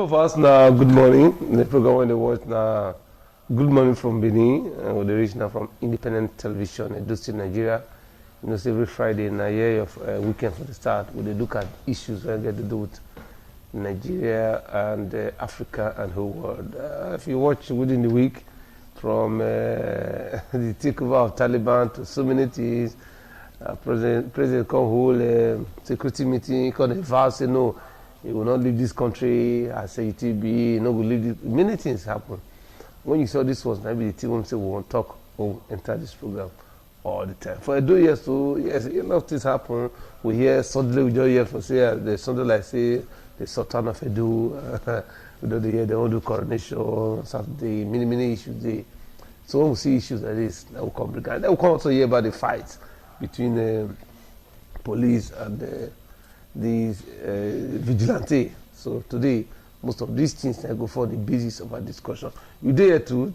of us now, good morning. The program when they watch now, good morning from Benin, with the reach now from Independent Television, Edo State, Nigeria. You know, every Friday in a year of weekend for the start, we look at issues that get to do with Nigeria and Africa and whole world. If you watch within the week, from the takeover of Taliban to so many things, President come hold security meeting, come and vow, say no, he will not leave this country, I say it will be, no will leave this. Many things happen. When you saw this was maybe the team say we won't talk, we'll enter this program all the time. For a 2 years too, yes, a lot of things happen. We hear suddenly we just hear for say there's something like say the Sultan of Edo, we don't hear they won't do coronation, Saturday, many issues there. So when we see issues like this, that will complicate. Then we can also hear about the fight between the police and the vigilante. So today, most of these things I go for the basis of our discussion. You dare too,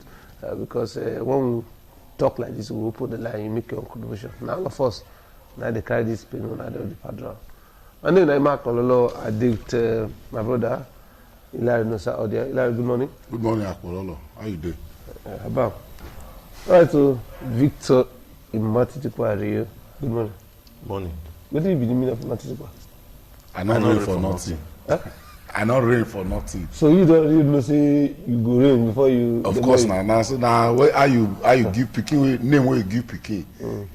because when we talk like this, we open the line, you make your contribution. Now all of us, now they carry this pain on the padron. And then I mark Ololo, I did my brother, Hilary Nosa Odia. Hilary, good morning. Good morning, Akololo. How you doing? About. All right, so Victor Imatitikwa Rio. Good morning. Morning. What do you mean of Imatitikwa? I not rain for nothing. Huh? I not rain for nothing. So you don't say you go rain before you. Of course, now so now how you give Pikin name where you give Pikin,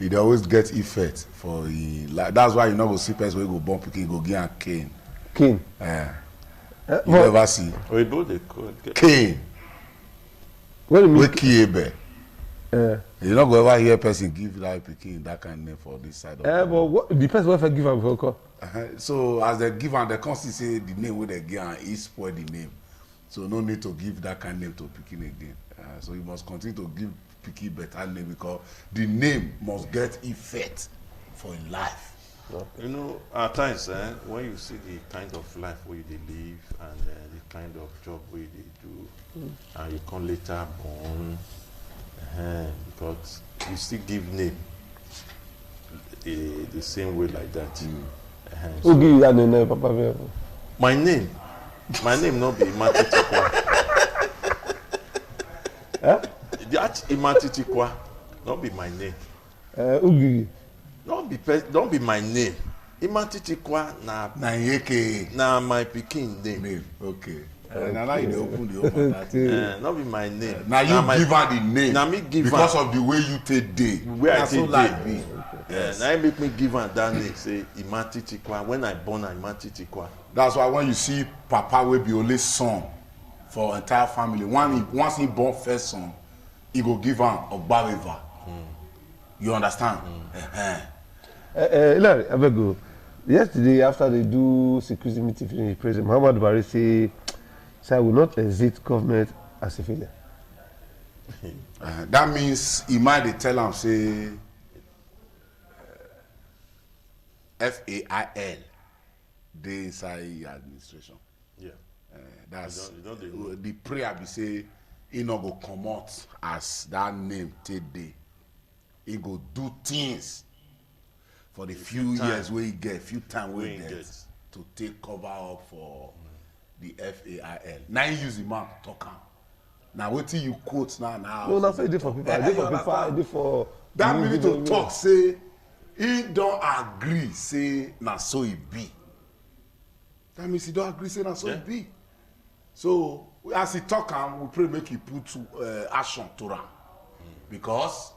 it always get effect for the. Like, that's why you not go see person where you go born Pikin go give am cane. Cane. You never see. We do the code. Cane. What do you mean? Kiebe. You not go ever hear person give that Pikin that kind of name for this side of but what depends what if I give am before call. So as they give am, they constantly say the name where they give am is spoil the name. So no need to give that kind of name to Pikin again. So you must continue to give Pikin better name because the name must get effect for in life. You know, at times, when you see the kind of life where they live and the kind of job where they do, and you can later born, because you still give name the same way like that. Who give you that name, Papa? My name not be Imatitikwa. That Imatitikwa not be my name. Who give you? Don't be my name. Imatitikwa na Yeke. Na my Pikin name. Okay. Now you open that. Not be my name. Now you give her the name. Now me give because her, of the way you take day. Where I take like day. Yes. Now make me give her that name. Say Imatitikwa. When I born Imatitikwa. That's why when you see Papa will be only son for entire family. Once he born first son, he go give him Ogba. You understand? Hilary, I beg you. Yesterday, after they do security meeting, the President Muhammad Buhari say I will not exit government as a failure. That means he might tell him say FAIL dey inside administration. Yeah. That's the prayer be say he not go come out as that name today. He go do things for the few years where he get, few time where he get to take cover up for the FAIL. Now he use the map talk am. Now what till you quote now? No, that's what I did for people. I did for people. I did for. That mean to talk say he don't agree say na so it be. That means he don't agree say na so it be. So as he talk am, we pray make he put action to am because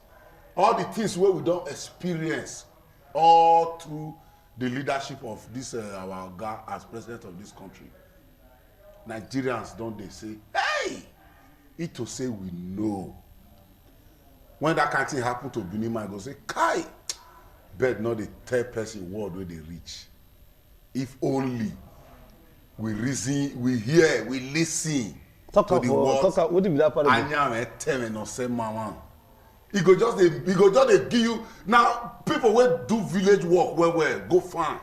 all the things where we don't experience all through the leadership of this our guy as president of this country. Nigerians don't they say, hey, it to say we know. When that kind of thing happen to Benin, I go say, Kai, bed not the third person word where they reach. If only we reason, we hear, we listen to the words. What do you that part of it? I am tell me no say mama. He go just give you now people will do village work where go farm.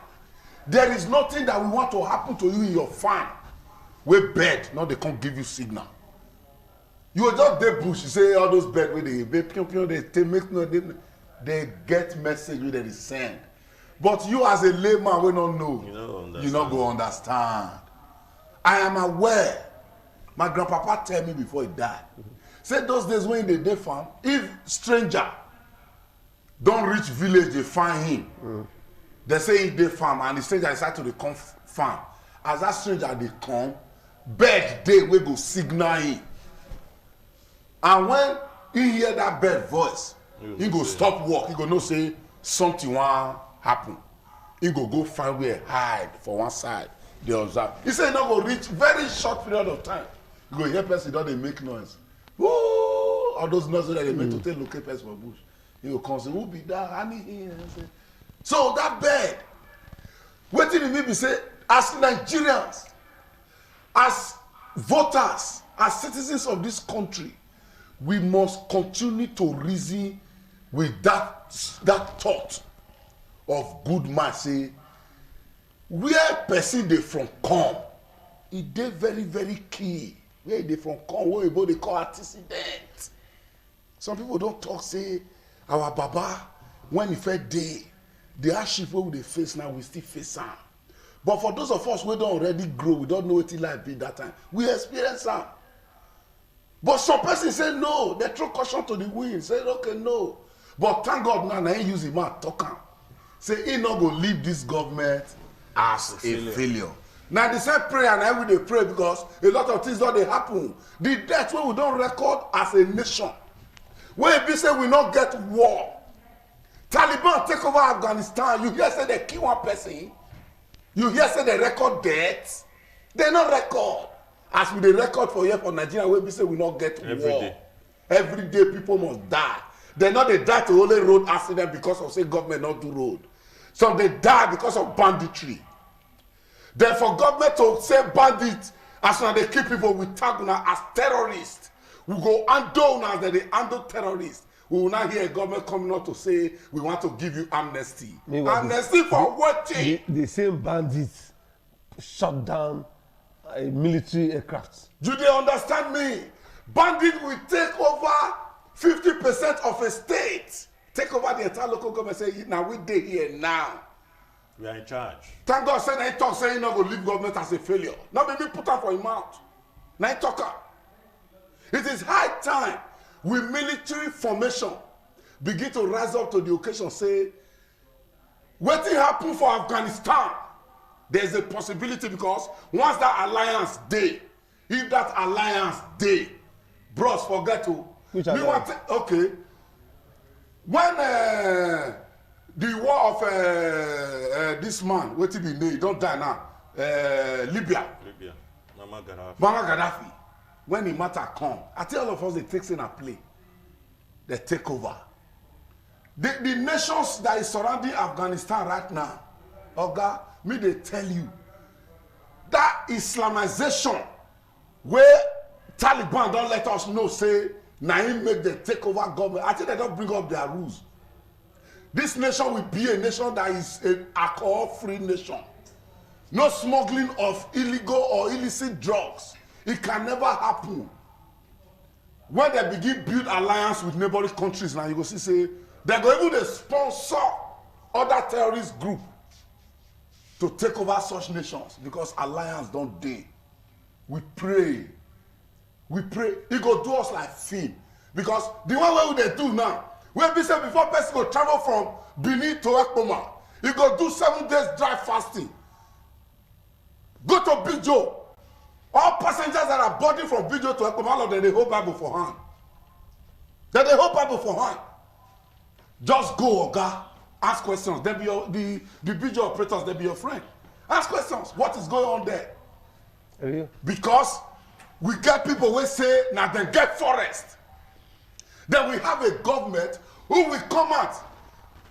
There is nothing that we want to happen to you in your farm. Where bed, now they can't give you signal. You will just dey bush, you say all those bed where they make no they get message where they send. But you as a layman will not know. You not go understand. I am aware My grandpapa tell me before he died. Say those days when they dey farm, if stranger don't reach village, they find him. They say he dey farm and the stranger decide to come farm. As that stranger they come, bird dey wey go signal him. And when he hear that bird voice, he go stop work. He go know say something wan happen. He go find where hide for one side. They observe. He say he no go reach very short period of time. You go hear person don dey make noise. Woo! All those noises that they make to take locate person for bush. He go come say, who be that? Honey here. So that bird, wetin e mean be say, as Nigerians, as voters, as citizens of this country, we must continue to reason with that thought of good man say, where person dey from come, e dey very very key. Where they from come, where they call antecedent. Some people don't talk, say, our Baba, when he fed day, the hardship where we face now, we still face am. But for those of us who don't already grow, we don't know what it like be that time, we experience am. But some person say no, they throw caution to the wind, say, okay, no. But thank God now, I ain't use him out, talk am. Say, he not going to leave this government as a failure. Now the same prayer and I will pray because a lot of things don't happen. The death wey we don't record as a nation. When we say we not get war. Taliban take over Afghanistan. You hear say they kill one person. You hear say they record deaths. They not record. As we dey record for here for Nigeria, we say we not get war. Every day people must die. They not they die to only road accident because of say government not do road. Some they die because of banditry. Then for government to say bandits, as soon as they kill people, we tag now as terrorists. We go handle now that they handle terrorists. We will not hear a government coming out to say we want to give you amnesty. Amnesty for what? The same bandits shut down a military aircraft. Do they understand me? Bandits will take over 50% of a state. Take over the entire local government. Say now we dey here now. We are in charge. Thank God say he talk say he not go leave government as a failure. Now maybe put am for him mouth. Now he talk. It is high time with military formation begin to rise up to the occasion. Say, what happen for Afghanistan? There's a possibility because once that alliance day, if that alliance day, bros forget to. Which alliance? Okay. When the war of this man, what he be named, don't die now. Libya. Mama Gaddafi. When the matter come, I tell all of us they take in a play. They take over. The nations that is surrounding Afghanistan right now, Oga, me they tell you that Islamization where Taliban don't let us know say Naim make the take over government. I think they don't bring up their rules. This nation will be a nation that is an alcohol-free nation. No smuggling of illegal or illicit drugs. It can never happen. When they begin build alliance with neighboring countries now, you go see say they're going to sponsor other terrorist group to take over such nations because alliance don't dey. We pray. We pray. It go do us like film. Because the one way they do now, when we say before person go travel from Benin to Ekpoma, he go do 7 days dry fasting. Go to Bijo. All passengers that are boarding from Bijo to Ekpoma, all of them, they hold Bible for hand. Then they hold Bible for hand. Just go, Oga. Ask questions. They be your, the Bijo operators, they be your friend. Ask questions. What is going on there? Yeah. Because we get people who say, now they get forest. Then we have a government who will come out.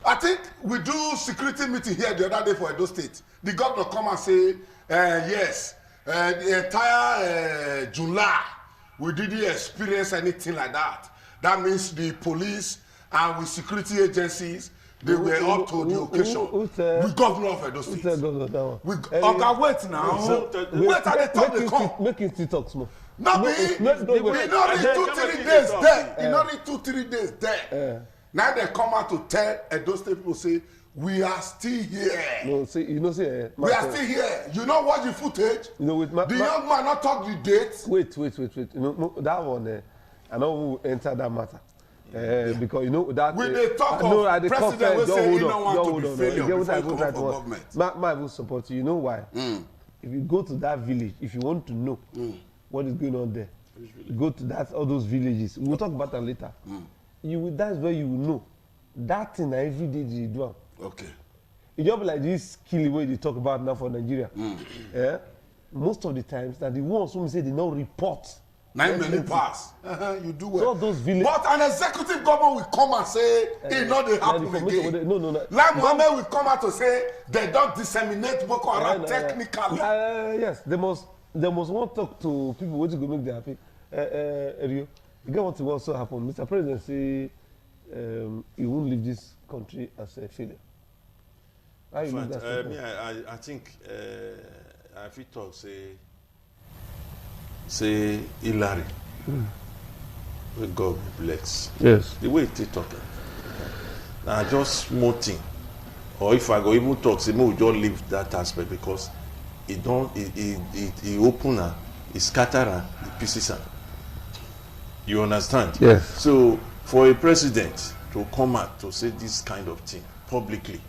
I think we do security meeting here the other day for Edo State. The governor come and say, yes, the entire July, we didn't experience anything like that. That means the police and with security agencies, they were up to the occasion. We governor of Edo State. Okay, wait now. Wait at the top they come. Make it talk small. No, we not need 2-3 days there. We not need 2-3 days there. Now they come out to tell Edo State people say, We are still here. No, see, you know, see, We are still here. You know what the footage? You know, with the young man not talk the date. Wait. You know, no, that one, I know who enter that matter. Because you know that when they talk of president will say he don't want to be failure before he come up for government. My will support you. You know why? If you go to that village, if you want to know what is going on there, go to all those villages. We'll talk about that later. That's where you will know. That thing every day you do. Okay. It's just like this killing way they talk about now for Nigeria. Yeah? Most of the times that the ones who say they don't report. 9 million pass. You do well. So those villages. But an executive government will come and say it not they happen again. No. Like Mohammed will come out to say they don't disseminate Boko Haram technically. Yes, they must want to talk to people who go make them happy. Rio, you get what will also happen. Mr. President say he won't leave this country as a failure. I think I feel talk say Hillary will God bless. Yes. The way they talking. Now just small thing. Or if I go even talk, say we just leave that aspect because it open her, it scatter her, it pieces her. You understand? Yes. So for a president to come out to say this kind of thing publicly,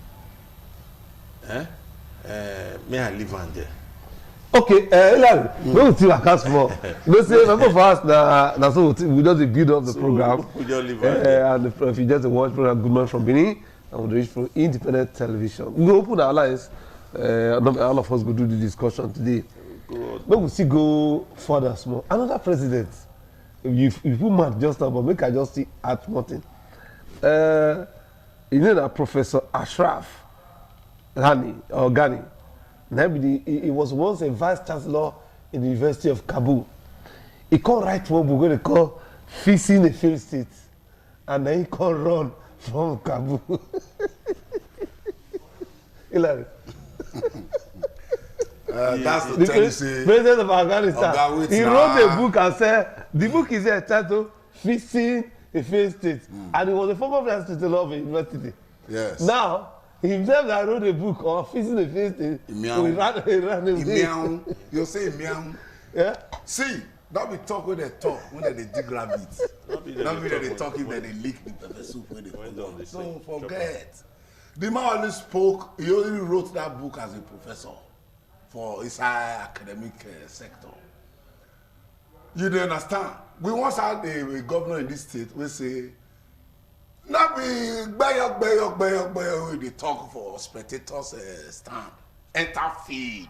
may I leave on there? Okay, Hillary, we will see what comes more. You say, remember for us, na so we just build up the program. We just leave on there. And if you just watch program Good Morning from Benin, and we reach from independent television. We open our lines. All of us go do the discussion today. But we still go further small. Another president, if you mad just now, but make I just see add nothing. You know that Professor Ashraf Ghani. He was once a vice chancellor in the University of Kabul. He can't write what we're going to call fixing a failed state. And then he can't run from Kabul. Hillary. That's the thing you say. President of Afghanistan. He wrote a book and said, the book is titled Fixing a Failed State. And he was a former vice chancellor of a university. Yes. Now, himself that wrote a book on fixing the face thing. You say meow. Yeah. See, don't be talk when they talk when they dig rabbits. Don't be they talk if they leak the pepper soup when they put. So forget. The man only spoke. He only wrote that book as a professor for his high academic sector. You don't understand? We once had a governor in this state. We say. Not be bayok, they talk for spectators stand. Enter feed.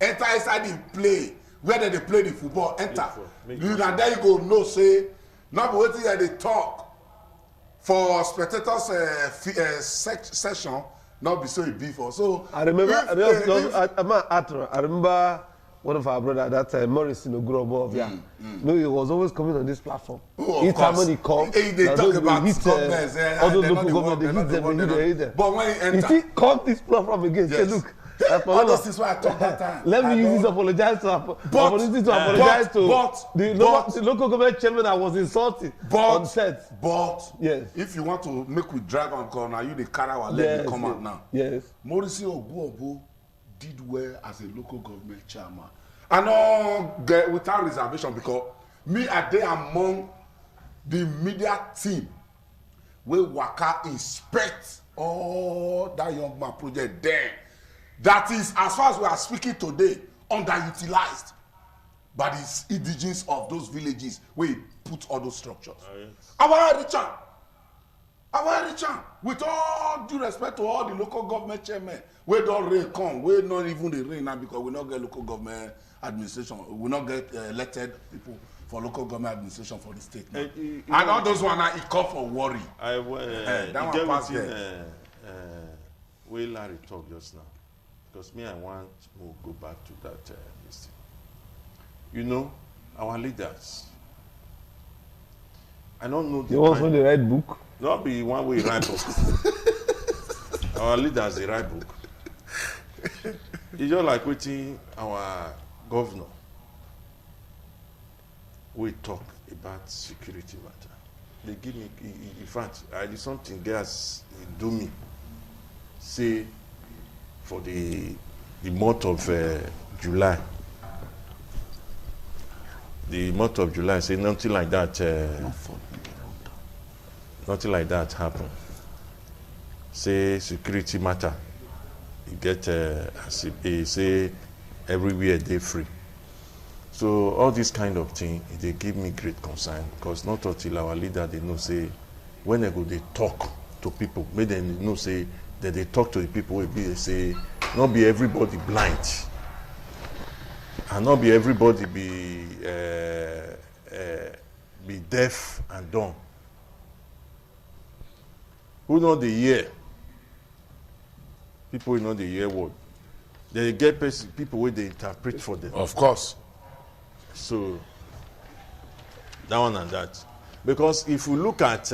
Enter inside the play. Where they play the football, enter. And there you go, no say. Not be waiting that they talk. For spectators session, not be so before. So I remember I remember one of our brothers at that time, Morris Ogurobo. No, he was always coming on this platform. Each time when he comes, they talk about governments, all those local governments, they hit them. But when he enters, he come this platform again. Yes. Say, look, all those things why I talk that time. Let me use this opportunity to apologize to the local government chairman that was insulted on set. But yes, if you want to make with drag on corner, you the carry our leg come out now. Yes, Morisi Oguobo did well as a local government chairman. And all without reservation because me are there among the media team where Waka inspect all that young man project there. That is, as far as we are speaking today, underutilized by the indigenous of those villages where he put all those structures. Our Richard, with all due respect to all the local government chairmen, we don't rain come, we not even the rain now because we not get local government administration, we not get elected people for local government administration for the state now. And all those one are call for worry. That one pass there. Where Larry talk just now, because me I want to go back to that list. You know, our leaders. I don't know. You also the right book. Not be one way write book. Our leaders they write book. It's just like waiting our governor. We talk about security matter. They give me, in fact, I did something gas do me. say for the month of July. The month of July, say nothing like that. Nothing like that happen. Say security matter. You get say everywhere they free. So all this kind of thing, they give me great concern because not until our leader they know say when they go they talk to people, make them know say that they talk to the people will be say not be everybody blind and not be everybody be deaf and dumb. Who know the hear? People who know the hear word. They get people where they interpret for them. Of course. So that one and that. Because if we look at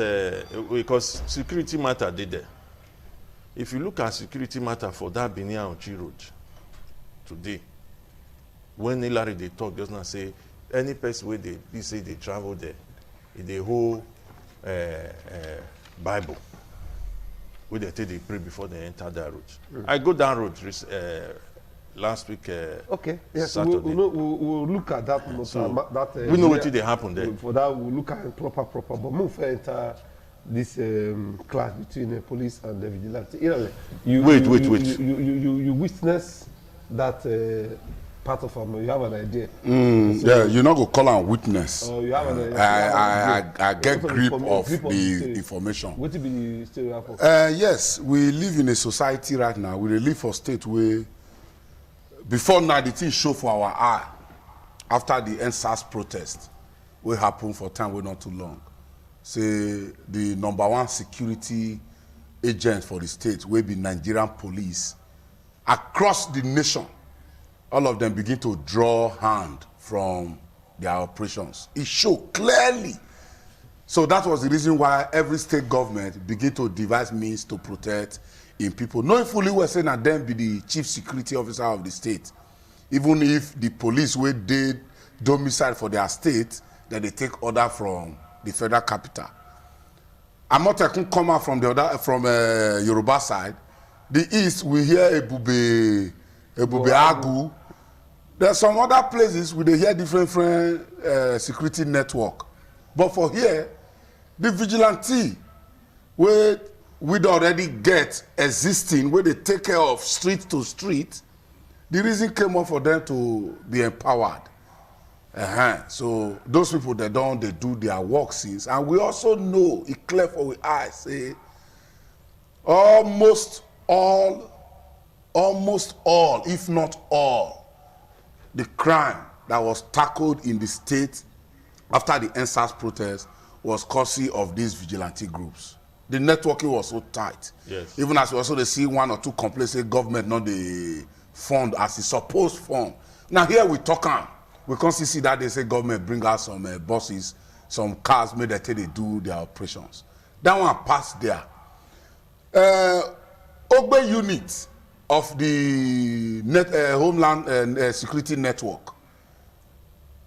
because security matter did there. If you look at security matter for that Benin Ochi Road today, when Hillary they talk, just not say any person where they say they travel there, the whole Bible, where they take they pray before they enter that road. I go down road last week. Okay, yes, Saturday. we'll look at that. We know what they happen there. For that, we'll look at proper. But move enter this clash between the police and the vigilante. Wait. You witness that part of them. You have an idea. Yeah, you're not gonna call and witness. You have an idea. I get grip of the information. What will be the story happen? Yes, we live in a society right now. We live for state where before now the thing show for our eye after the NSAS protest will happen for time we're not too long. Say the #1 security agent for the state will be Nigerian police across the nation. All of them begin to draw hand from their operations. It showed clearly. So that was the reason why every state government begin to devise means to protect in people. Knowing fully well saying that them be the chief security officer of the state. Even if the police were did domicile for their state, then they take order from the federal capital. I'm not come out from the other from Yoruba side. The east we hear Ebube Agu. There's some other places where they hear different security network. But for here, the vigilante where we'd already get existing, where they take care of street to street, the reason came up for them to be empowered. So those people they do their work since. And we also know, it clear for our eyes, say, almost all, if not all, the crime that was tackled in the state after the NSAS protest was courtesy of these vigilante groups. The networking was so tight. Yes. Even as we also they see one or two complaints, say government not the fund as it's supposed fund. Now here we talk on. We can't see that they say government bring out some buses, some cars, made that they do their operations. That one passed there. Ogbe unit of the Homeland Security Network,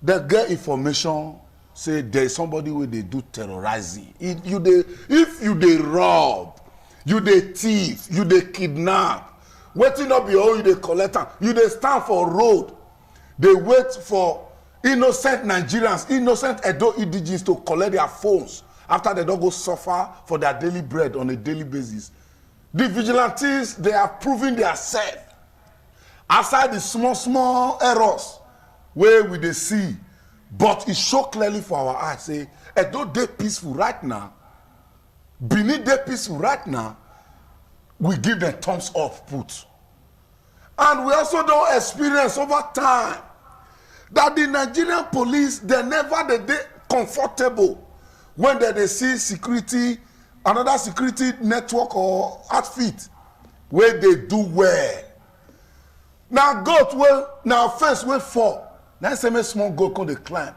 they get information, say there is somebody where they do terrorizing. If you they rob, you they thief, you they kidnap, waiting up your own, you they collect them, you they stand for road, they wait for innocent Nigerians, innocent Edo indigenes to collect their phones after they don't go suffer for their daily bread on a daily basis. The vigilantes, they are proving their self. Aside the small errors where we they see, but it show clearly for our eyes, say, Edo they peaceful right now, Benin they peaceful right now, we give them thumbs up put. And we also don't experience over time that the Nigerian police, they comfortable when they see security, another security network or outfit where they do well. Now goat will now first will fall. Now say small goat can they climb.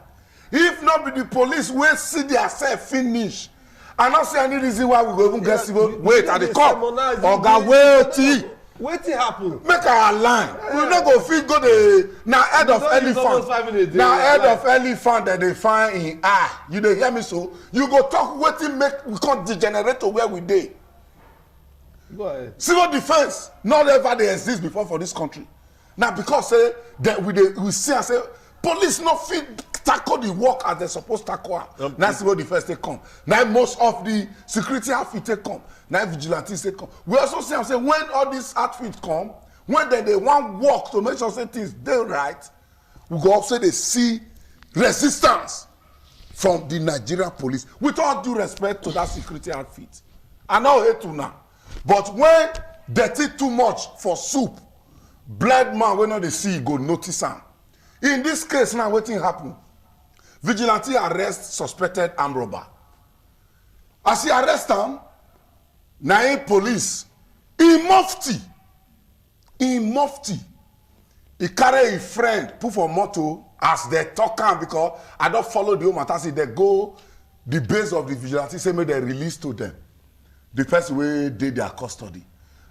If not be the police will see themselves finish. I not see any reason why we go even get civil. Wait at the cop. Oga wait. Wetin happen? Make our line. We no go fit go the now head of elephant. Now head of elephant that they find in eye. You dey hear me so? You go talk wetin make we can't degenerate to where we dey. Go ahead. Civil defense not ever they exist before for this country. Now because say that we see and say police not fit tackle the work as they supposed to tackle. Now civil defense they come. Now most of the security outfit they come. Now vigilantes they come. We also see and say when all these outfits come, when they want work to make sure say things they right, we go up say they see resistance from the Nigerian police. With all due respect to that security outfit. I know hate to now. But when dirty too much for soup, blood man when not they see go notice am. In this case now wetin happen? Vigilante arrest suspected armed robber. As he arrest am, na police in mufti. He carry a friend put for motor as they talk am because I don't follow the home matter. See they go the base of the vigilante say make they release to them. The person wey dey their custody.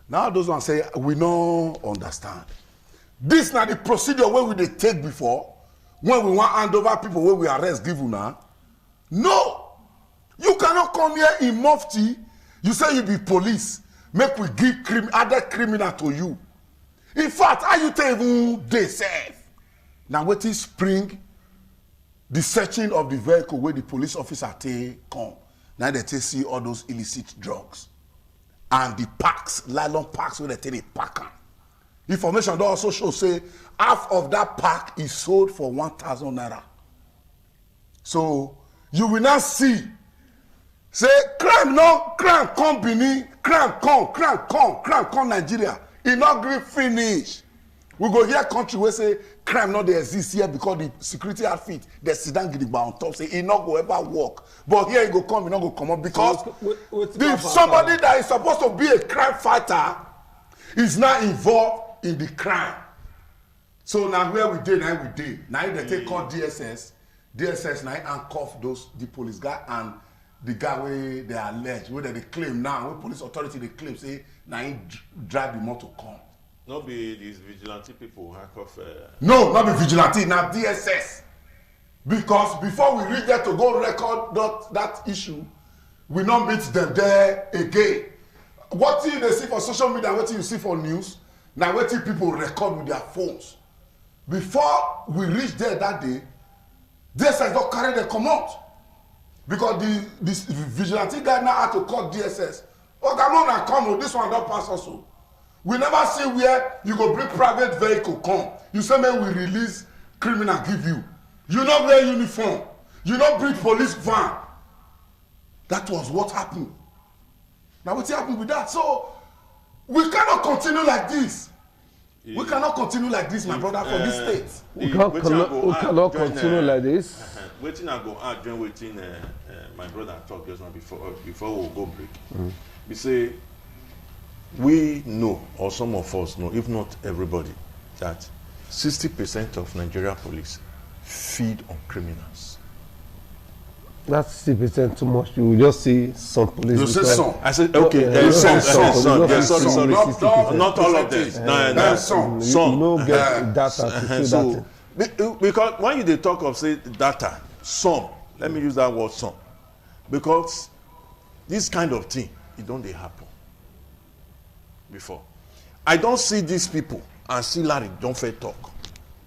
Now those ones say we no understand. This na the procedure wey we dey take before when we want hand over people wey we arrest give una. No, you cannot come here in mufti. You say you be police. Make we give added criminal to you. In fact, how you tell even dey safe? Now wetin spring the searching of the vehicle where the police officer take come. Now they take see all those illicit drugs and the packs, nylon packs where they take the pack am. Information don also show say half of that pack is sold for 1,000 naira. So you will not see say crime come Benin, crime come Nigeria. E not gree finish. We go hear country where say crime not dey exist here because the security outfit they sit down gidigba on top say e not go ever work. But here e go come, e not go come up because somebody that is supposed to be a crime fighter is now involved in the crime. So now where we dey, now they take call DSS now handcuff the police guy and the guy where they allege, where they claim now, where police authority they claim say now he drive the motor come. Not be these vigilante people handcuff. No, not be vigilante, now DSS. Because before we reach there to go record that issue, we not meet them there again. What you they see for social media, what you see for news, now what people record with their phones. Before we reach there that day, DSS don't carry the command. Because this vigilante guy now had to call DSS. Oh, come on and come, this one don't pass also. We never see where you go bring private vehicle come. You say, man, we release criminal give you. You not wear uniform. You not bring police van. That was what happened. Now what happened with that? So we cannot continue like this. We cannot continue like this, my brother, for this state. We cannot continue like this. Waiting I go add join waiting my brother talk just one before we go break. We say we know, or some of us know, if not everybody, that 60% of Nigeria police feed on criminals. That's 60% too much. You will just see some police. You say some. I said okay. There is some. Sorry. Not all of them. No, some. You don't get data to see that. Because when you talk of say data, some. Let me use that word some, because this kind of thing it don't happen before. I don't see these people and see Larry don't fair talk.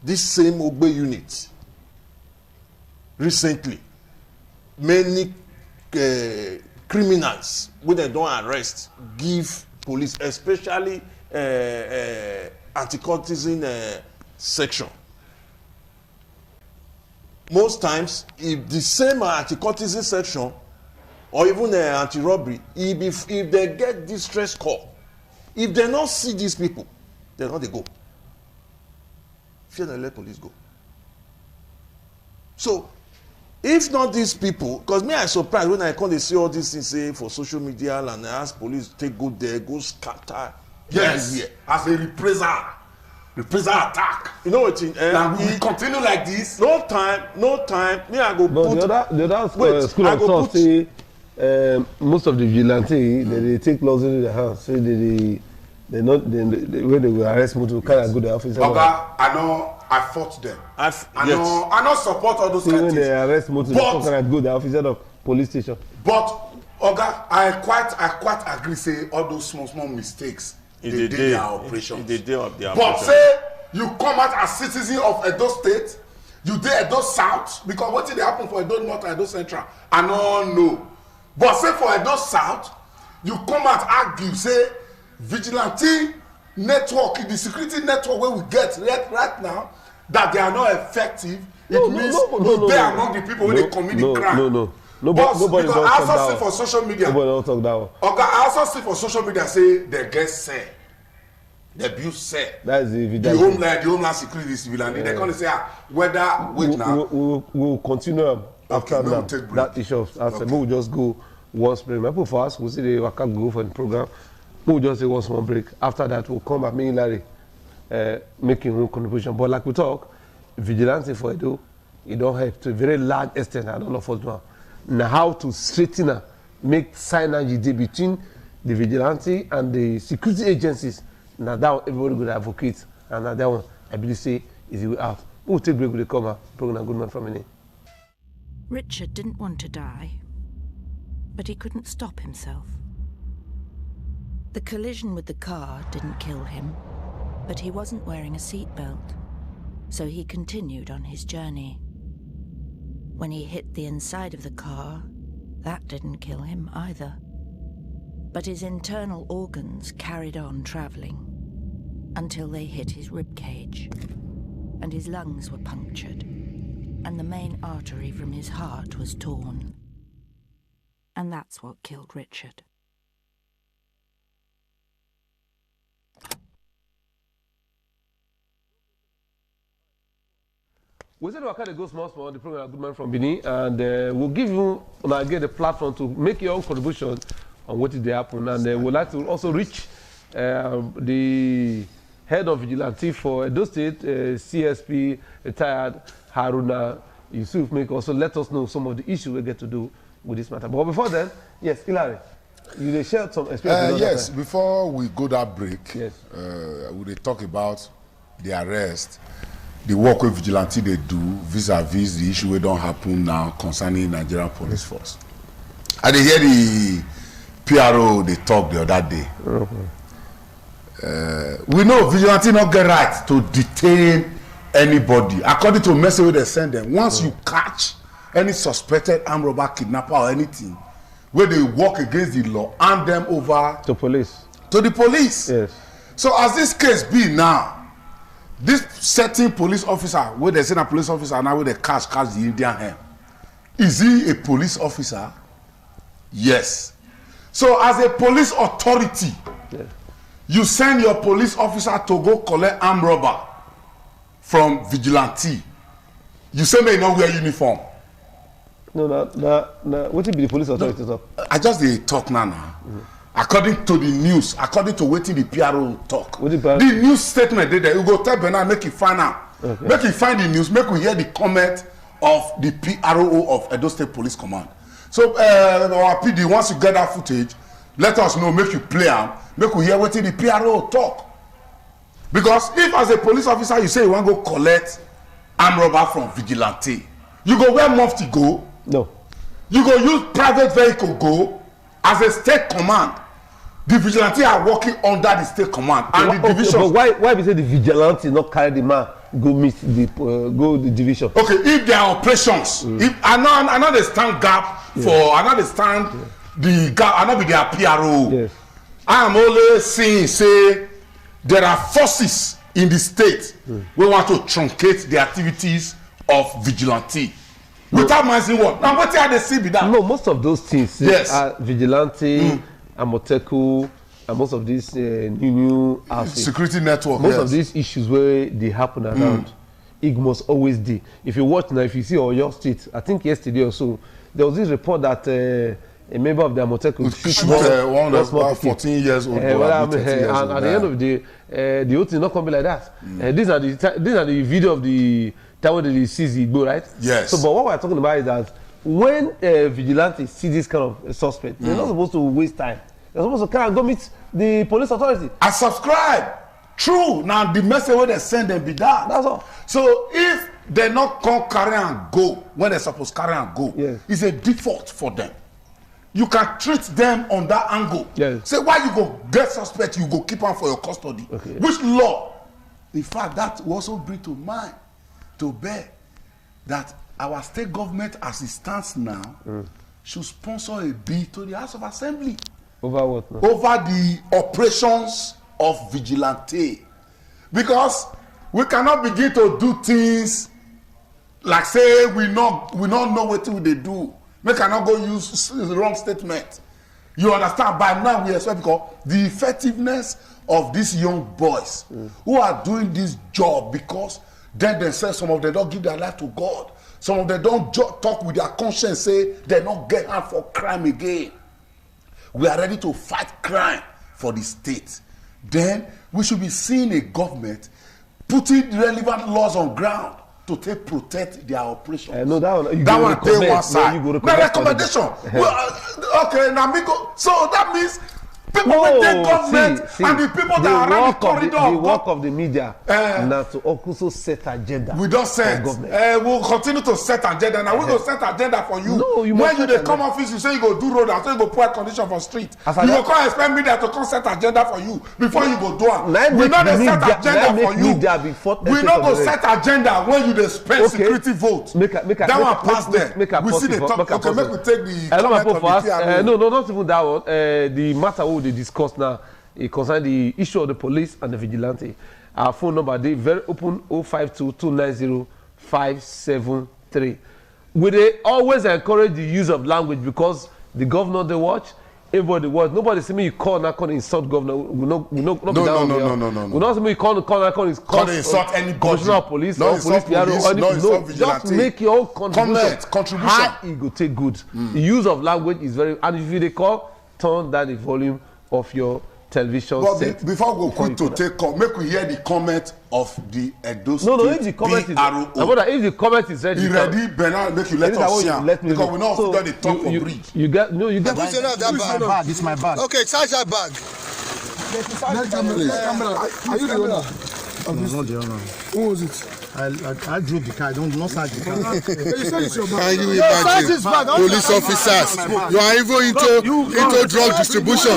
This same Ogbe unit recently, many criminals when they don't arrest give police, especially anti-cultism section. Most times, if the same anti-cultism section or even anti-robbery, if they get distress call, if they not see these people, they not they go. Fear they let police go. So, if not these people, because me I surprised when I come they see all these things say for social media and I ask police to take go there, go scatter. Yes, as a reprisal attack. You know what? We continue like this. No time. Me I go but put. The other school of thought say most of the vigilante they take laws into their hands. Say when they will arrest motor carry go to the office. Oga, I fought them. I don't support all those kind of things. When they arrest motor, they carry go to the office of police station. But Oga, I quite agree. Say all those small mistakes. In they the did day, their operations. in the day of the But operation. say you come out as citizen of Edo State, you dey Edo South, because what did happen for Edo North and Edo Central? I don't know. But say for Edo South, you come out argue say vigilante network, the security network where we get right now, that they are not effective. It means you dey among the people where they commit the crime. Nobody don't I talk also see that for social media. Nobody don't talk that one. Okay, I also see for social media say they get say, the abuse say. That's the homeland security civilian. They can't say whether we'll continue after that issue. We'll just go once break. People for us, we'll see the Waka go for the program. We'll just say one small break. After that, we'll come back, me and Larry, making one contribution. But like we talk, vigilante for Edo, it don't help to a very large extent. I don't know for now. Now how to straighten up, make synergy between the vigilante and the security agencies. Now that one, everybody good advocate, and now that one, I believe say is the way out. We'll take break with the comma. Program Goodman from Benin. Richard didn't want to die, but he couldn't stop himself. The collision with the car didn't kill him, but he wasn't wearing a seatbelt, so he continued on his journey. When he hit the inside of the car, that didn't kill him either. But his internal organs carried on travelling until they hit his ribcage, and his lungs were punctured, and the main artery from his heart was torn. And that's what killed Richard. We said Waka go small on the program Goodman from Benin, and we'll give you again the platform to make your own contribution on what did happen, and we'd like to also reach the head of vigilante for Edo State, CSP retired Haruna Yusuf, make also let us know some of the issues we get to do with this matter. But before then, yes, Hilary, you shared some experience. Yes, before we go that break, yes, we talk about the arrest, the work with vigilante they do vis-a-vis the issue we don't happen now concerning Nigerian police force. I did hear the PRO they talk the other day. We know vigilante not get right to detain anybody according to message they send them. Once you catch any suspected armed robber, kidnapper or anything where they work against the law, hand them over to police. To the police. Yes. So as this case be now, this certain police officer, where they say a police officer now where they catch the Indian hand, is he a police officer? Yes. So as a police authority, yes, you send your police officer to go collect armed robber from vigilante. You say may not wear uniform. No. What will be the police authority talk? I just dey talk now. Mm-hmm. According to the news, according to wetin the PRO talk, the news statement dey there. You go tell Bernard make he find out, okay, make he find the news, make we hear the comment of the PRO of Edo State Police Command. So our PD, once you get that footage, let us know, make you play am, make we hear wetin the PRO talk. Because if as a police officer you say you wan go collect armed robber from vigilante, you go where mufti go? No. You go use private vehicle go? As a state command, the vigilante are working under the state command and the division. But why we say the vigilante not carry the man go meet the go the division? Okay, if there are operations, if I know they stand gap for, I know they stand the gap, I know be their PRO. Yes. I am always saying say there are forces in the state we want to truncate the activities of vigilante. Without mentioning what? Now what are they see be that? No, most of those things are vigilante, Amoteku, and most of these new security network. Most of these issues where they happen around, it must always be. If you watch now, if you see Oyo State, I think yesterday or so, there was this report that a member of the Amoteku shoot one of about 14 years old boy, and at the end of the day, the whole thing not come be like that. These are the video of the time when they seize the Igbo, right? Yes. So, but what we're talking about is that when vigilantes see this kind of suspect, they're not supposed to waste time. They're supposed to come and go meet the police authority. I subscribe. True. Now the message where they send them be that. That's all. So if they not come carry and go when they're supposed to carry and go, yes, it's a default for them. you can treat them on that angle. Yes. Say why you go get suspect, you go keep am for your custody. Okay. Which law? In fact, that will also bring to mind, to bear, that our state government, as it stands now, should sponsor a bill to the House of Assembly. Over what now? Over the operations of vigilante. Because we cannot begin to do things like say we not know what they do. We cannot go use the wrong statement. You understand? By now we expect, because the effectiveness of these young boys who are doing this job, because then themselves, some of them don't give their life to God. Some of them don't talk with their conscience, say they not get out for crime again. We are ready to fight crime for the state. Then we should be seeing a government putting relevant laws on ground to protect their operations. No, that one take one side. No, you go no recommendation. Okay, now me go. So that means people with the government and the people that are around the corridor. The work of the media now to also set agenda. We don't set. We'll continue to set agenda. Now we go set agenda for you. No, you when you come office, you say you go do road, after you go put condition for street. You go come expect media to come set agenda for you before you go do it. We not set agenda for you. We not go set agenda when you dey spend security vote. That one pass there. We see the talk. Okay, make we take the comment of the PRO. No, not even that one. The matter they discuss now, it concerns the issue of the police and the vigilante. Our phone number, they very open 052-290-573. They always encourage the use of language, because the governor they watch, everybody watch. Nobody see me you call insult governor. No. We not see me you call insult anybody. Commissioner of police, no insult police, no insult vigilante. Just make your own contribution. How it go take good. The use of language is very, and if they call, turn down the volume of your television set. Before we go quick to take call, make we hear the comment of the Edo State. No, if the comment PRO. if the comment is ready, Bernard, make you let us see because we know if we the talk for bridge. You get that bag. It's my bag. Okay, charge that bag. Are you the owner? No, not the owner. Who was it? I drove the car. I don't not search the car. You said it's your bag. Can you imagine? Police officers, you are even into drug distribution.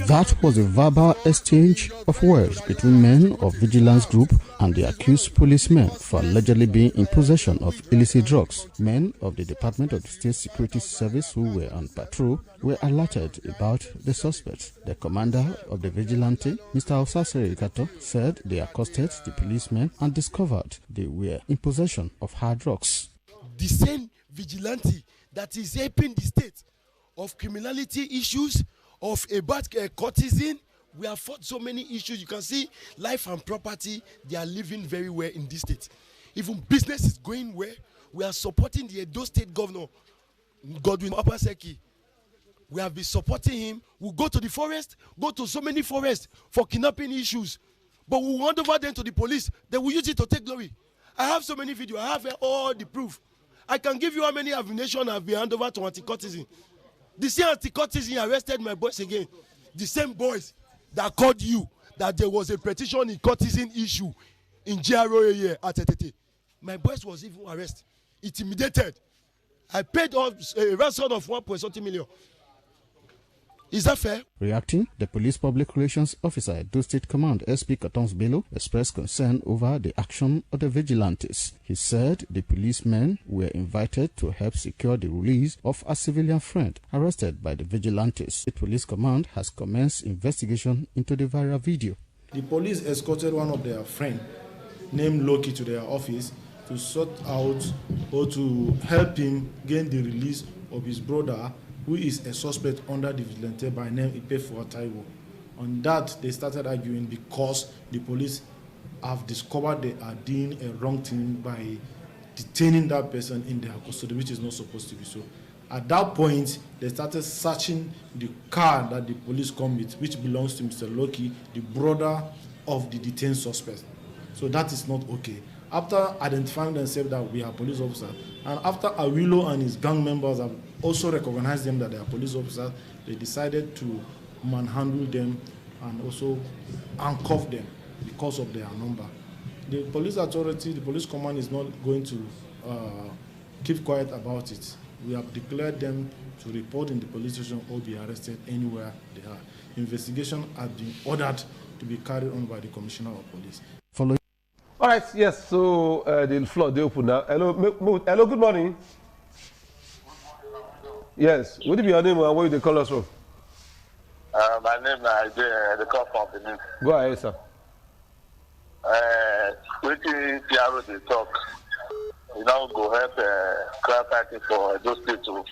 That was a verbal exchange of words between men of vigilance group and the accused policemen for allegedly being in possession of illicit drugs. Men of the Department of the State Security Service who were on patrol were alerted about the suspects. The commander of the vigilante, Mr. Osasere Ikato, said they accosted the policemen and discovered they were in possession of hard drugs. The same vigilante that is helping the state of criminality issues, of a bad courtesan. We have fought so many issues. You can see life and property, they are living very well in this state. Even business is going well. We are supporting the Edo State Governor, Godwin Obaseki. We have been supporting him. We go to the forest, go to so many forests for kidnapping issues. But we hand over them to the police. They will use it to take glory. I have so many videos. I have all the proof. I can give you how many nations have been handed over to anti-courtesan. The same anti-courtesan arrested my boys again. The same boys that called you that there was a petition in courtesan issue in GROA here at Etete. My boys was even arrested. Intimidated. I paid off a ransom of 1.something million. Is that fair? Reacting, the police public relations officer at Edo State Command, SP Katons Bello, expressed concern over the action of the vigilantes. He said the policemen were invited to help secure the release of a civilian friend arrested by the vigilantes. The police command has commenced investigation into the viral video. The police escorted one of their friends named Loki to their office to sort out or to help him gain the release of his brother, who is a suspect under the vigilante by name Ipefo Taiwo. On that, they started arguing because the police have discovered they are doing a wrong thing by detaining that person in their custody, which is not supposed to be so. At that point, they started searching the car that the police come with, which belongs to Mr. Loki, the brother of the detained suspect. So that is not okay. After identifying themselves that we are police officers, and after Awilo and his gang members have also recognized them that they are police officers, they decided to manhandle them and also handcuff them because of their number. The police authority, the police command is not going to keep quiet about it. We have declared them to report in the police station or be arrested anywhere they are. Investigation has been ordered to be carried on by the Commissioner of Police. Following. All right, yes, so the floor they open now. Hello, hello, good morning. Yes, what is your name and where you call us from? My name is the call from Benin. Go ahead, sir. Waiting PRO they talk. You know, go help crime fighting for those people.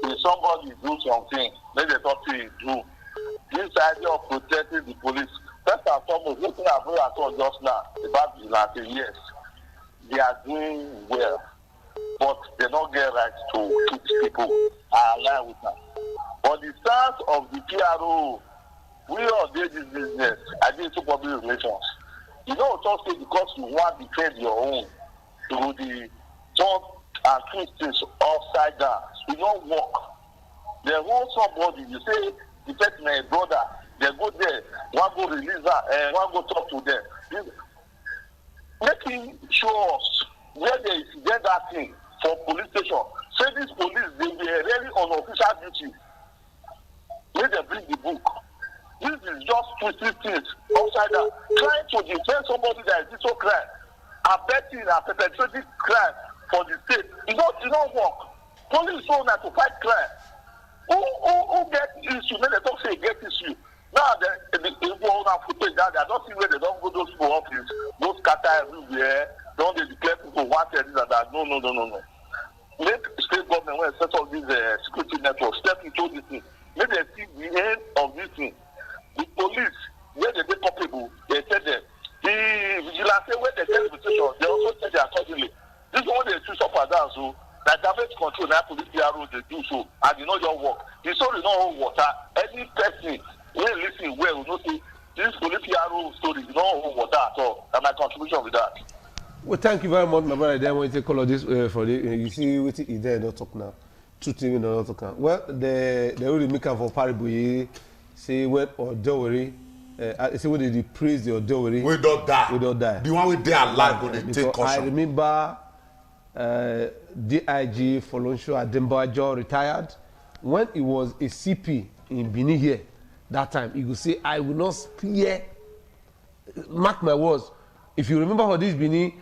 If somebody do something, maybe they talk to you do. This idea of protecting the police, first and foremost, looking at what I told just now about vigilante, yes, they are doing well, but they don't get right to keep people. I align with that. But the stance of the PRO, we all did this business. I did to public relations. You know, just say because you want to defend your own, to the turn and twist things upside down. We don't work. They want somebody, you say, the person my brother, they go there, one go release that, and one go talk to them. Make him show us where they get that thing for police station. Say this police, they were really on official duty. Let them bring the book. This is just twisting things upside down. Trying to defend somebody that is so crime, abetting and perpetrating crime for the state. It don't work. Police so not to fight crime. Who get issue? When they don't say get issue. Now they go on and footage that they are not seeing where they don't go those people office, those scatter everywhere, don't they declare people wanted this and that. No. Make state government when set up this security network, step into this thing. Make them see the end of this thing. The police, where they get culpable, they tell them. The vigilante, when they tell the station, they also tell them accordingly. This is what they choose up and down, so that damage control, that police PRO, they do so, and you know your work. The story don't hold water. Any person, when listen well, will not say, this police PRO story, you don't hold water at all. And my contribution with that. Well, thank you very much, my brother. Then when you take all of this for the, you see what is there, not talk now. Two things not talk now. Well, they really make up for Paribuye, say when or Dowry, say when they praise the Dowry. We don't die. We don't die. The one with their life when they take caution. I remember DIG Folonsho Adembajo retired. When he was a CP in Benin here, that time, he would say, I will not spare, mark my words. If you remember for this Benin,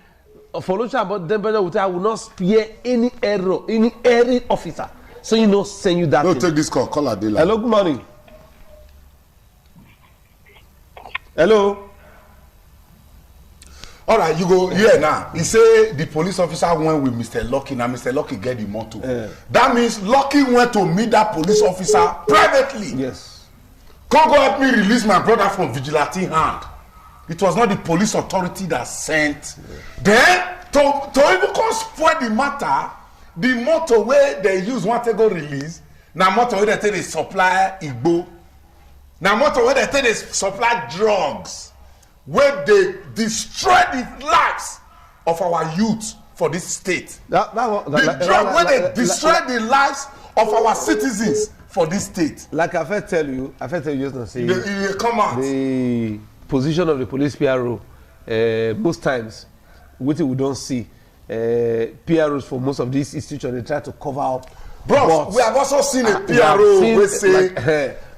Folonsho Adembajo would say, I will not spare any error, any erring officer. So you know, send you that. No, take this call. Call Adela. Hello, good morning. Hello. All right, you go here now. He say the police officer went with Mr. Lucky. Now Mr. Lucky get the motor. That means Lucky went to meet that police officer privately. Yes. Come go help me release my brother from vigilante hand. It was not the police authority that sent. Then to even come spoil the matter, the motor where they use want to go release. Now motor where they tell they supply Igbo. Now motor where they tell they supply drugs. Where they destroy the lives of our youth for this state. Where they destroy the lives of our citizens for this state. Like I tell you just now say come out. The position of the police PRO, most times, what we don't see, PROs for most of these institutions, they try to cover up. Bro, we have also seen a PRO who say,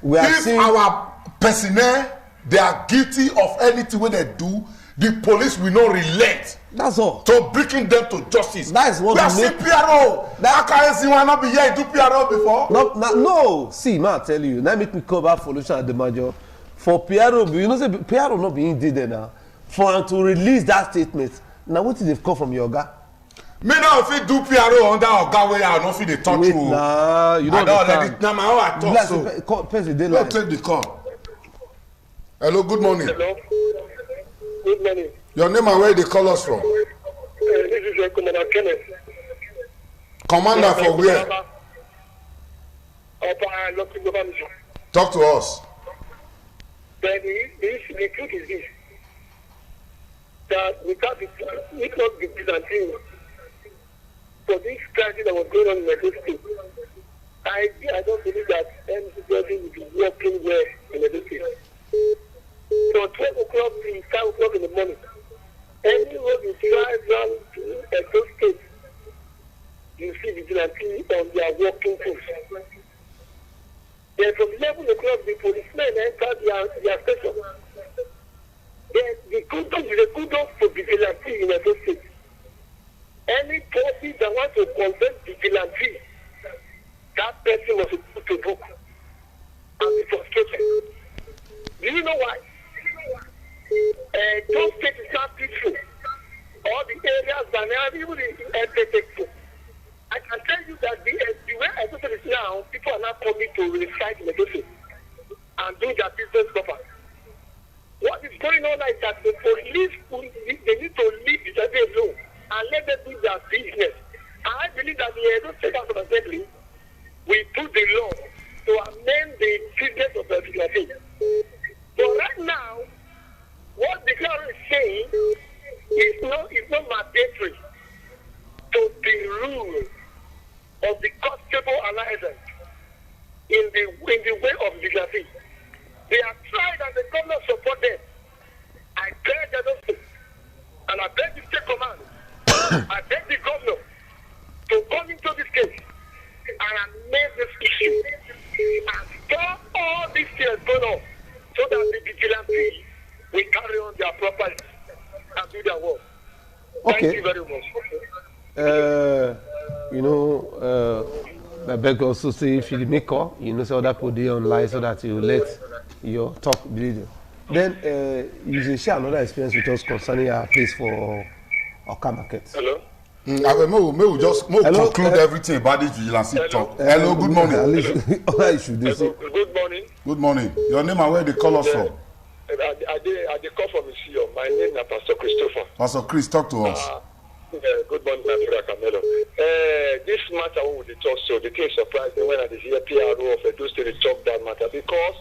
if our personnel, they are guilty of anything when they do, the police will not relent. That's all. To bringing them to justice. That's what we have seen PRO. That can't see one not be here do PRO before. No. See, man, I tell you. Now make me cover Folosha at the major. For PRO, you know, say PRO not being did there now. For them to release that statement. Now, what did they come from your guy? Me now if you do PRO under Oga way, I don't feel they talk to. Nah, you don't understand. Now my own I talk so. Don't take the call. Hello, good morning. Hello. Good morning. Your name and where they call us from? This is Commander Kenneth. Commander for where? Local government. Talk to us. The truth is this. That we can't be Byzantine for this crisis that was going on in the state. I don't believe that anybody will be working well in the state. From 12 o'clock to 5 o'clock in the morning, any road you drive down to those states, you see the vigilante on their working tools. Then from 11 o'clock, the policemen enter their station. Then the kudos for vigilante in Edo State. Any person that wants to condemn vigilante, that person must be put to book and be frustrated. Do you know why? Those states is not peaceful. All the areas that are even in I can tell you that the way I do it now, people are not coming to recite medicine and do their business proper. What is going on is that the police, they need to leave the survey alone and let them do their business. And I believe that the Edo State House of Assembly will do the law to amend the business of the vigilante. But right now, what the government is saying is not mandatory to the rule of the constable alliance in the way of vigilante. They have tried and the government support them. I beg them, and I beg the state command, I beg the governor to come into this case and amend this issue and stop all these things going on so that the vigilante will carry on their property and do their work. Okay. Thank you very much. I beg also say if you make call, so that put it online so that you let your talk bleed. Then you will share another experience with us concerning our place for Oka Market. Hello. May we just conclude everything about this vigilance talk. Hello, good morning. Good morning. Good morning. Your name and where they call us from? I call from Isiyo. My name is Pastor Christopher. Pastor Chris, talk to us. Good morning, my friend Camelo. This matter we talk so the thing surprised me when I hear PRO of Edo State talk that matter because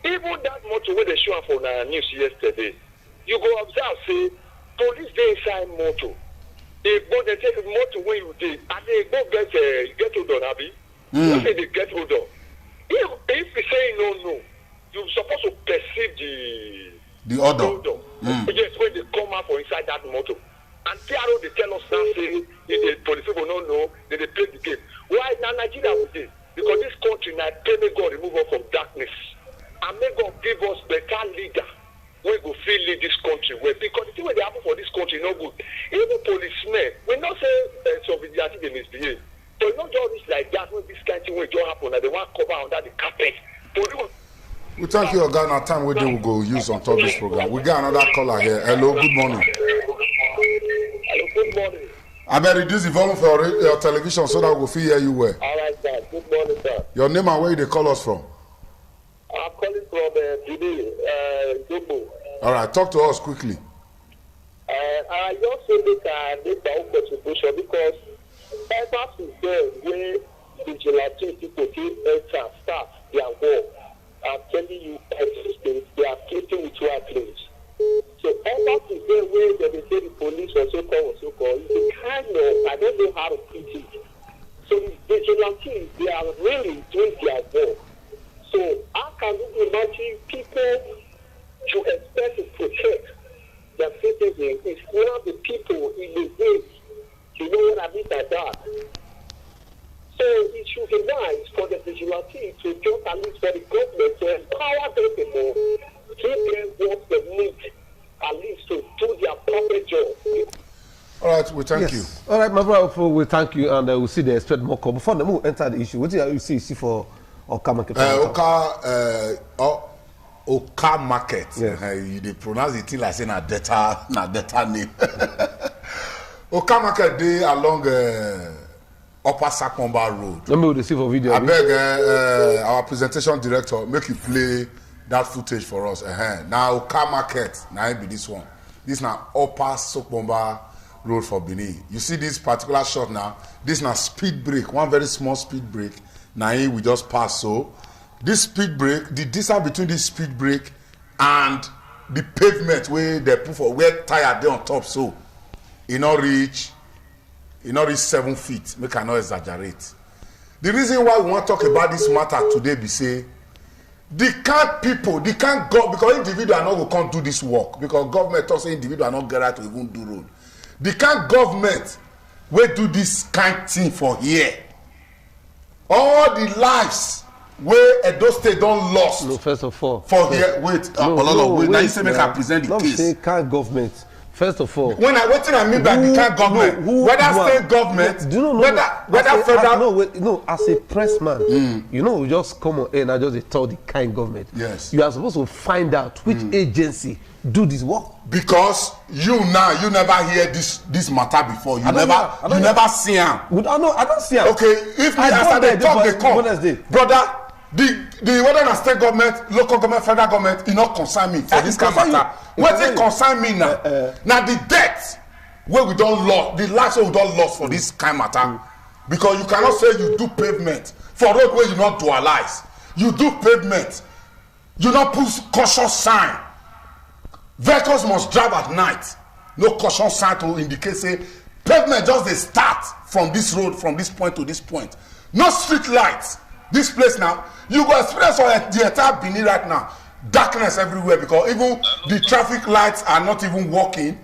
even that motor when they show up on our news yesterday, you go observe say police dey inside motor. They go they take motor when you did and they go get hold on Abi. You say they get hold on. If you say no, you're supposed to perceive the order. Yes, when they come out for inside that motor. And PRO they tell us now say the police people don't know they play the game. Why now Nigeria would do? Because this country now pray may God remove us from darkness. And may God give us better leader. We go feel lead this country well. Because the thing when they happen for this country no good. Even policemen, we not say some vigilante they misbehave. So not just this like that when this kind of thing will just happen and they want cover under the carpet. We thank you, Oga. Now time we do we go use on top of this program. We got another caller here. Hello, good morning. Hello, good morning. I may reduce the volume for your television so that we will hear you well. All right, sir. Good morning, sir. Your name and where they call us from? I'm calling from Bini, Jobo. All right, talk to us quickly. I also make my own contribution because ever since then, when vigilante people came enter, start their work, I'm telling you, they are treating with two athletes. So ever since then, when they say the police or so called, it's a kind of, I don't know how to put it. So the vigilantes, they are really doing their work. So how can you imagine people to expect to protect their citizens? It's not the people in the way. You know what I mean by that? So it should be nice for the vigilante to just at least for the government to empower them more, give them what they need, at least to do their proper job. All right, we thank you. All right, my brother, we thank you and we'll see the expert more call. Before we enter the issue, what do you see for Oka Market? Oka Market. Yes. They pronounce it like saying na data name. Oka Market dey along Upper Sakomba Road. Let me receive a video. I beg our presentation director make you play that footage for us. Now Oka Market, now be this one. This now Upper Sakomba Road for Benin. You see this particular shot now. This now speed break, one very small speed break. Now we just pass so. This speed break, the distance between this speed break and the pavement where they put for where tire they on top so it not reach 7 feet. Make I not exaggerate. The reason why we want to talk about this matter today be say the can't people, they can't go because individual no go can't do this work because government also individual not get right to even do road. The can't government will do this kind thing for here. all the lives where Edo State don't lost. No, first of all. For here, wait, wait. Now you say make I present the case. Not saying government. First of all, when I mean by the kind government, whether state government, whether federal. As a pressman, we just come on air and I just tell the kind government. Yes. You are supposed to find out which agency do this work. Because you never hear this matter before. You never see him. I don't see him. Okay, if after they talk, they come. Brother, the whether state government, local government, federal government, it not concern me for this kind of matter. What it concern me now? Now the debt where we don't lost, the lives where we don't lost for this kind of matter. Because you cannot say you do pavement for road where you not dualize. You do pavement, you not put caution sign. Vehicles must drive at night. No caution sign to indicate say pavement just they start from this road, from this point to this point. No street lights. This place now, you go experience on the entire Benin right now. Darkness everywhere because even the traffic lights are not even working.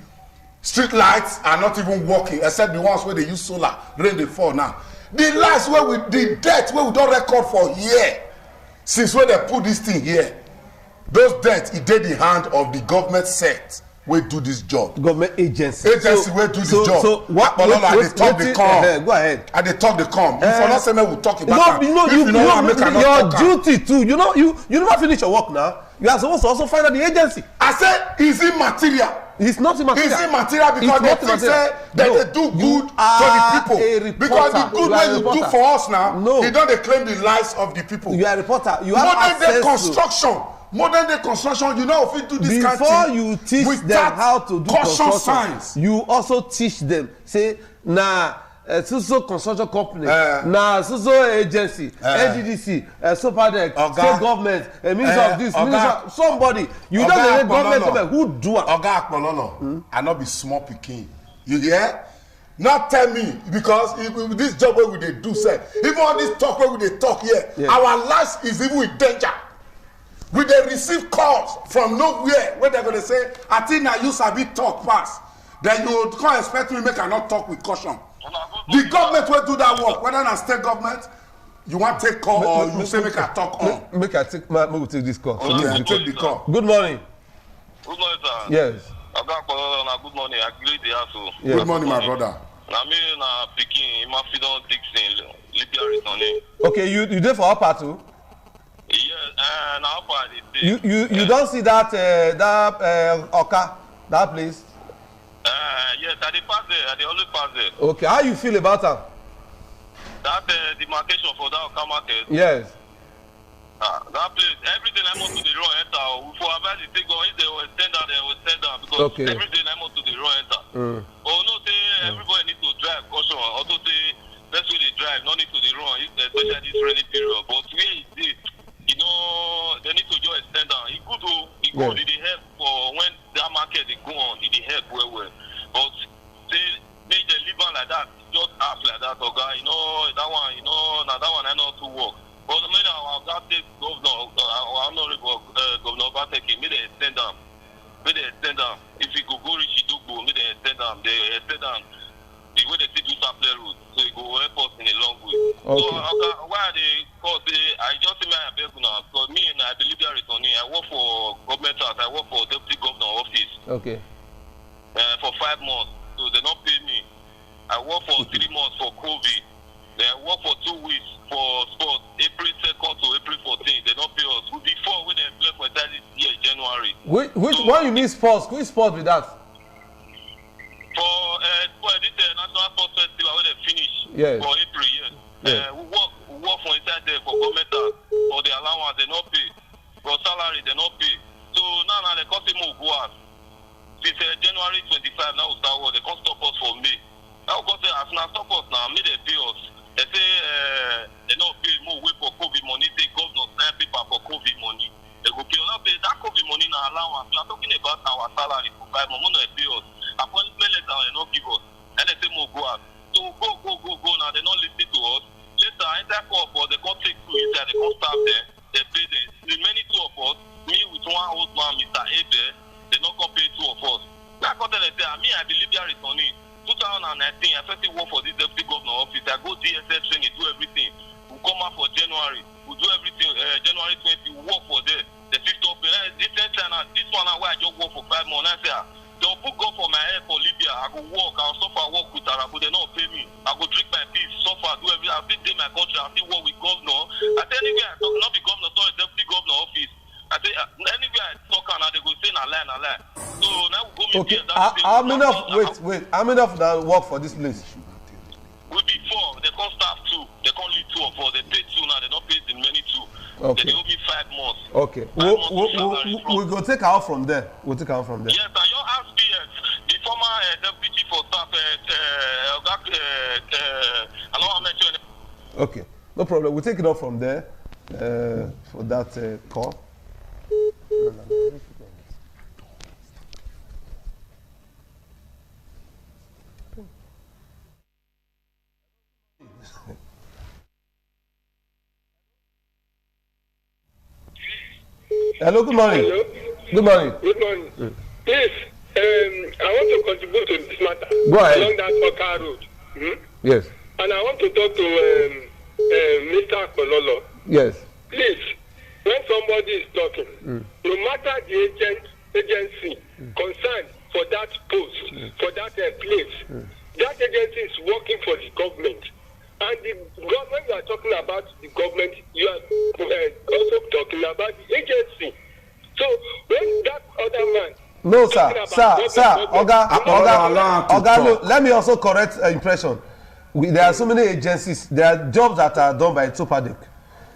Street lights are not even working except the ones where they use solar. Rain they fall now. The lights the debt where we don't record for here. Since when they put this thing here. Those debts, it did the hand of the government set. We do this job. Government agency. Will do this job. So what? Go ahead. And they talk the come. If for not say we talk about your duty too. You never finish your work now. You are supposed to also find out the agency. I said, is it material? It's not immaterial. It's immaterial because they think say that they do good to the people. Because the good way you do for us now, they don't claim the lives of the people. You are a reporter. You have access to modern day construction, you know if you do this kind of thing. Before you teach them how to do construction signs, you also teach them. Say, so construction company, so agency, NDDC, SOPADEC, state government, minister of this, minister of somebody. You don't say government who do it. Oga Akpolono, I not be small pikin. You hear? Not tell me because if this job where we they do say, even all this talk where we they talk here, our lives is even in danger. We they receive calls from nowhere where they're going to say, I think now you sabi talk pass. Then you can't expect me make I not talk with caution. The government will do that work, whether it's state government, you want to take call or you say make I talk on. Make we take this call. Okay, take the call. Good morning. Good morning, sir. Yes. Good morning. I greet the asshole. Yes. Good morning, my brother. I mean, picking my freedom Dixon, Libya returning. Okay, you there for upper too? Yes, and upper You don't see that Oka, that place? Yes, I pass there. I always pass there. Okay, how you feel about that? That demarcation for that Oka market. Yes. That place, everything I want to the road enter. For about the thing going, if they will stand down, they will stand down because everything I want to the road enter. Oh no, say everybody need to drive caution. Also say that's where they drive, not need to the road, especially this rainy period. But where is it? You know, they need to just stand down. It good to it help for when that market they go on, it help well. But say make them live on like that, just act like that, okay? You know that one, now that one I know to work. But the main our state governor, our honorable governor Bateki, may they extend them. If you go reach Idugbo, may they extend them. They extend them the way they see do supply route, so it go help us in a long way. Okay. So why they cause I just see my beg now. Because me and I believe they are returning. I work for government house. I work for deputy governor office. Okay. For 5 months, so they don't pay me. I work for 3 months for COVID. Then I work for 2 weeks for sports. April 2nd to April 14th, they don't pay us. Before when they play for that this year, January. Which one you mean sports? Which sport with that? For this National Sports Festival when they finish for April, we work for inside there for government for the allowance, they not pay. For salary, they not pay. So now they can't say more go out. Since January 25, now we start work, they can't stop us for May. Now we say as now stop us now, may they pay us. They say they not pay more way for COVID money. Say governor sign paper for COVID money. They go pay us. That COVID money now allowance. We are talking about our salary for 5 months. They pay us. Appointment letter they not give us. And they say more go out. So go now. They not listen to us. Later enter call for they can't take two inside. They can't stop there. They pay them. The many two of us. Me with one old man, Mr. Abe. They not come pay 2 of us. That content they say. Me I believe they are returning. 2019, I first work for this deputy governor office. I go DSS training, do everything. We come January. We do everything. January 20, we work for the 5th of May. This one now where I just work for 5 months. I say, they'll put God for my head for Libya. I go work. I'll suffer work with Arab. They don't pay me. I go drink my peace, suffer, do everything. I still take my country. I still work with governor. I say anywhere I talk, not the governor, sorry, deputy governor office. I say anywhere I talk and they go say na lie. So now we go meet Okay. here. How many of how many of that work for this place? We be 4. They can't staff 2. They can't lead 2 of 4. They pay 2 now. They don't pay the many 2. Okay. They owe me 5 months. Okay. We'll go take out from there. We'll take out from there. Yes, and your SPS, the former deputy for staff, I know I mentioned. Okay. No problem. We'll take it off from there for that call. Hello, good morning. Hello. Good morning. Good morning. Please, I want to contribute to this matter. Go ahead. Along that Oka road. Yes. And I want to talk to Mr. Kololo. Yes. Please, when somebody is talking, no matter the agency concerned for that post, for that place, that agency is working for the government. And the government, you are talking about the government, you are also talking about the agency. So when that other man... No, sir. Oga, no, let me also correct impression. There are so many agencies. There are jobs that are done by Topadek.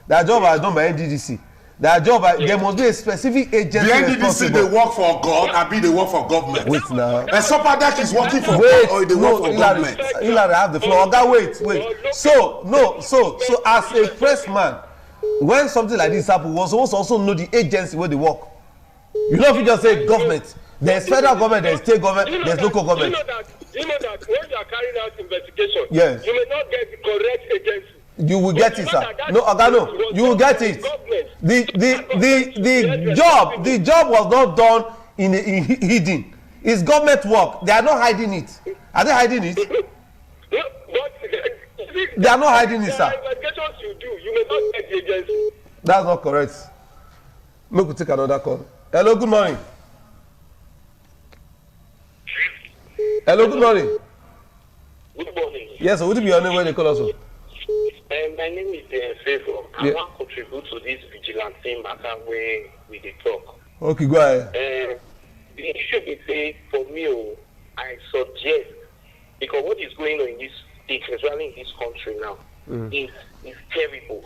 There are jobs that are done by NDDC. There must be a specific agency. The NDDC, they work for God, and they work for government. Wait now. And Sopadek is working for God, or they work for government. Hilary, have the floor. Oga, wait. So as a pressman, when something like this happens, we supposed to also know the agency where they work. You know, if you just say government, there's federal government, there's state government, there's local government. You know that when you are carrying out investigation, yes, you may not get the correct agency. You will get it, sir. No, Oga, no. You will get it. The job was not done in hidden. It's government work. They are not hiding it. Are they hiding it? They are not hiding it, sir. Investigations you do, you may not get the agency. That's not correct. Make we take another call. Hello, good morning. Hello, good morning. Good morning. Yes, so would it be your name when they call us? My name is Favor. I want to contribute to this vigilante matter where we dey talk. Okay, go ahead. The issue is say for me, I suggest because what is going on in this state, especially in this country now, is terrible.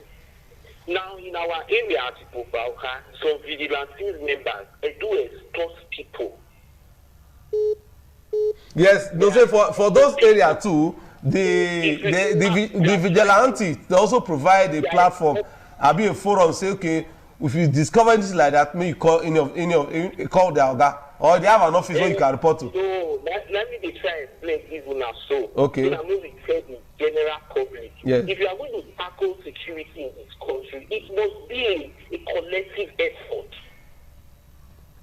Now in our area at Ipobauka, some vigilante members do extort people. Yes, no, say for those areas too. The vigilante they also provide a platform. I'll be a forum say okay, if you discover this like that, may you call call the Oga or they have an office where you can report to. So let me try and explain even now. So okay. So I'm going to tell the general public. Yes. If you are going to tackle security in this country, it must be a collective effort.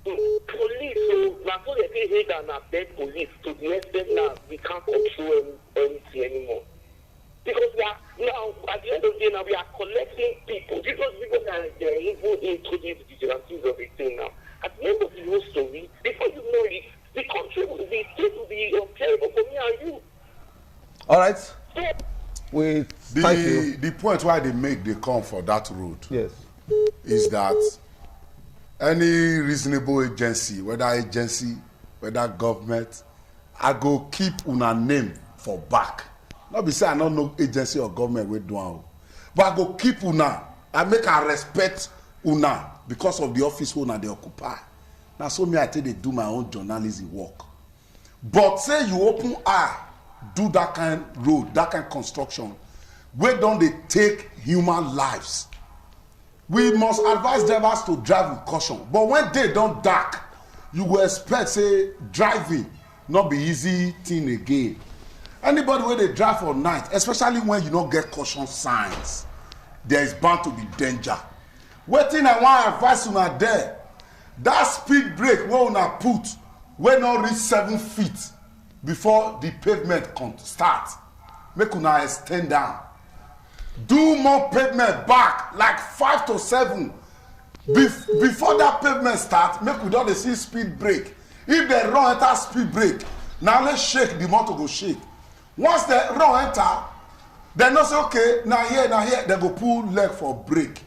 Police, so now so they say hey and abet police to the extent now we can't control anything anymore. Because we are now at the end of the day now we are collecting people. Because people are even into these vigilantes of a thing now. At the end of the whole story, before you know it, the country will be state will be terrible for me and you. All right. Thank you. The point why they come for that road. Yes. Is that any reasonable agency, whether government, I go keep una name for back. Not be say I don't know agency or government we do, but I go keep una. I make I respect una because of the office una they occupy. Now so me I tell they do my own journalism work. But say you open eye, do that kind of road, that kind of construction, where don't they take human lives? We must advise drivers to drive with caution. But when they don't dark, you will expect, say, driving not be easy thing again. Anybody where they drive for night, especially when you don't get caution signs, there is bound to be danger. Waiting I want to advise una there. That speed brake where una put, when not reach 7 feet before the pavement can start. Make una extend down. do more pavement back like 5 to 7 before that pavement start. Make we don dey see speed break. If they run enter speed break, now let's shake the motor go shake. Once they run enter, they know say okay, now here they go pull leg for brake.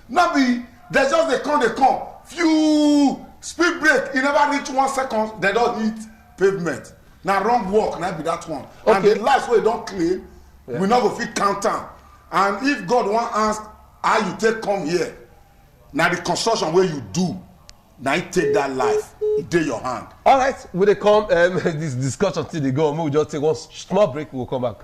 Now be they just they come few speed brake, e never reach 1 second, they don hit pavement. Now wrong walk, now be that one. Okay. And the lights wey don clean, we no go fit count am. And if God wan ask how you take come here, now the construction wey you do, now you take that life, e dey your hand. All right, we dey come this discussion till dey go. We just take one small break. We will come back.